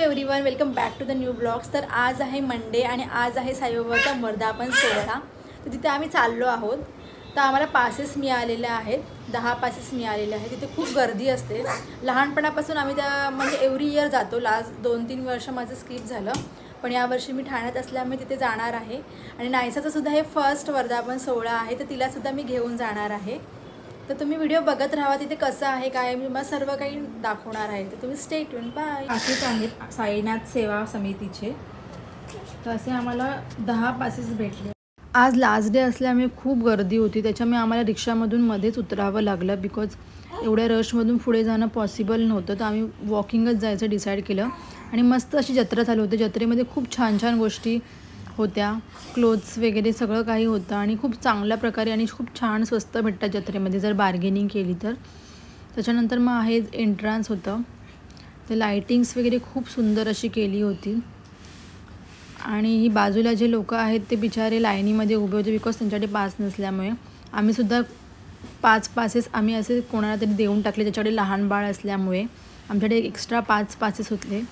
Everyone, welcome back to the new blogs. तर आज आहे मंडे आणि आज आहे साईबाबाचा वर्धापन सोहळा। तर तिथे आम्ही चाललो आहोत। तर आम्हाला पासेस मिळालेले आहेत, 10 पासेस मिळालेले आहेत। तिथे खूप गर्दी असते। लहानपणापासून आम्ही त्या म्हणजे एव्हरी इयर जातो। लास्ट 2-3 वर्ष माझं स्किप झालं, पण यावर्षी मी ठाण्यात असल्यामुळे तिथे जाणार आहे। आणि नायसाचं सुद्धा हे फर्स्ट वर्धापन सोहळा आहे, तर तिला सुद्धा मी घेऊन जाणार आहे। तर तुम्ही व्हिडिओ बघत राहा, तिथे कसं आहे काय मी तुम्हाला सर्व काही दाखवणार आहे। तर तुम्ही स्टे ट्यून। बाय। पासेस आहेत साईनाथ सेवा समितीचे, तर असे आम्हाला 10 पासेस भेटले। आज लास्ट डे असल्यामुळे खूप गर्दी होती, त्याच्यामुळे आम्हाला रिक्षामधून मध्येच उतरावं लागलं बिकॉज एवढ्या रशमधून पुढे जाणं पॉसिबल नव्हतं। तर आम्ही वॉकिंगच जायचं डिसाईड केलं आणि मस्त अशी जत्रा चालू होती। जत्रेमध्ये खूप छान छान गोष्टी होत्या, क्लोथ्स वगैरे सगळं काही होतं आणि खूप चांगल्या प्रकारे आणि खूप छान स्वस्त भेटतात जत्रेमध्ये जर बार्गेनिंग केली तर। त्याच्यानंतर मग आहे एंट्रन्स होतं, ते लाइटिंग्स वगैरे खूप सुंदर अशी केली होती। आणि ही बाजूला जे लोक आहेत ते बिचारे लाईनीमध्ये उभे होते बिकॉज त्यांच्याकडे पास नसल्यामुळे। आम्ही सुद्धा 5 पासेस आम्ही असे कोणाला तरी देऊन टाकले, त्याच्याकडे लहान बाळ असल्यामुळे आमच्याकडे एक्स्ट्रा 5 पासेस होते।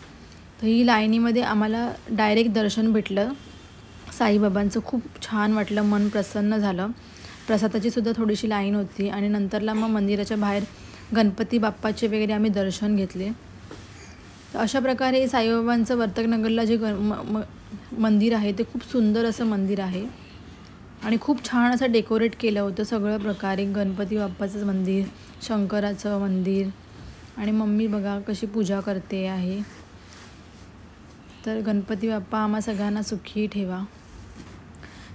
तर ही लाईनीमध्ये आम्हाला डायरेक्ट दर्शन भेटलं साईबाबांचं। खूप छान वाटलं, मन प्रसन्न झालं। प्रसादाची सुद्धा थोडीशी लाईन होती आणि नंतरला मग मंदिराच्या बाहेर गणपती बाप्पाचे वगैरे आम्ही दर्शन घेतले। तर अशा प्रकारे साईबाबांचं वर्तकनगरला जे मंदिर आहे ते खूप सुंदर असं मंदिर आहे आणि खूप छान असं डेकोरेट केलं होतं सगळं प्रकारे। गणपती बाप्पाचं मंदिर, शंकराचं मंदिर आणि मम्मी बघा कशी पूजा करते आहे। तर गणपती बाप्पा आम्हा सगळ्यांना सुखी ठेवा।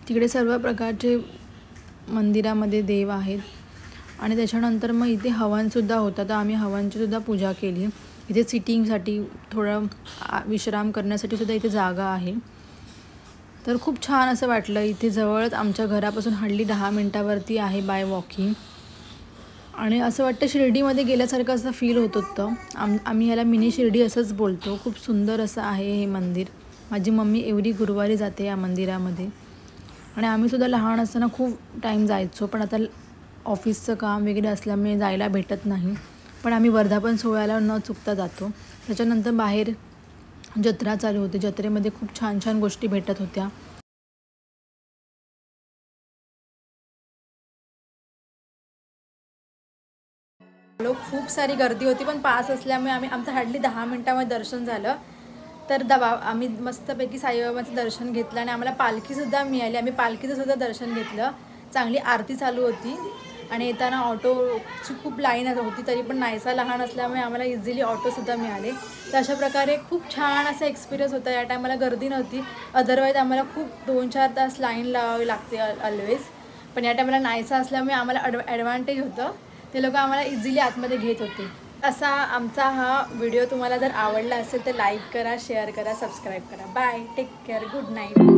तिकडे सर्व प्रकारचे मंदिरामध्ये देव आहेत आणि त्याच्यानंतर मग इथे हवनसुद्धा होता, तर आम्ही हवनची सुद्धा पूजा केली। इथे सिटिंगसाठी थोडं विश्राम करण्यासाठी सुद्धा इथे जागा आहे। तर खूप छान असं वाटलं। इथे जवळच आमच्या घरापासून हार्डली 10 मिनटावरती आहे बाय वॉकिंग आणि असं वाटतं शिर्डीमध्ये गेल्यासारखं असं फील होत होतं। आम्ही ह्याला मिनी शिर्डी असंच बोलतो। खूप सुंदर असं आहे हे मंदिर। माझी मम्मी एव्हरी गुरुवारी जाते या मंदिरामध्ये आणि आम्हीसुद्धा लहान असताना खूप टाईम जायचो, पण आता ऑफिसचं काम वगैरे असल्यामुळे जायला भेटत नाही। पण आम्ही वर्धापन सोहळ्याला न चुकता जातो। त्याच्यानंतर बाहेर जत्रा चालू होती, जत्रेमध्ये खूप छान छान गोष्टी भेटत होत्या। खूप सारी गर्दी होती, पण पास असल्यामुळे आमचं हार्डली 10 मिनटामध्ये दर्शन झालं। तर आम्ही मस्तपैकी साईबाबांचं दर्शन घेतलं आणि आम्हाला पालखीसुद्धा मिळाली। आम्ही पालखीचं सुद्धा दर्शन घेतलं। चांगली आरती चालू होती आणि येताना ऑटोची खूप लाईन होती, तरी पण नायसा लहान असल्यामुळे आम्हाला इझिली ऑटोसुद्धा मिळाले। तर अशा प्रकारे खूप छान असा एक्सपिरियन्स होता। या टायमाला गर्दी नव्हती, अदरवाईज आम्हाला खूप 2-4 तास लाईन लावावी लागते ऑलवेज, पण या टायमाला नायसा असल्यामुळे आम्हाला ॲडव्हान्टेज होतं, ते लोक आम्हाला इझिली आतमध्ये घेत होते। असा आमचा हा व्हिडिओ तुम्हाला जर आवडला असेल तर लाईक करा, शेअर करा, सबस्क्राईब करा। Bye, take care, good night.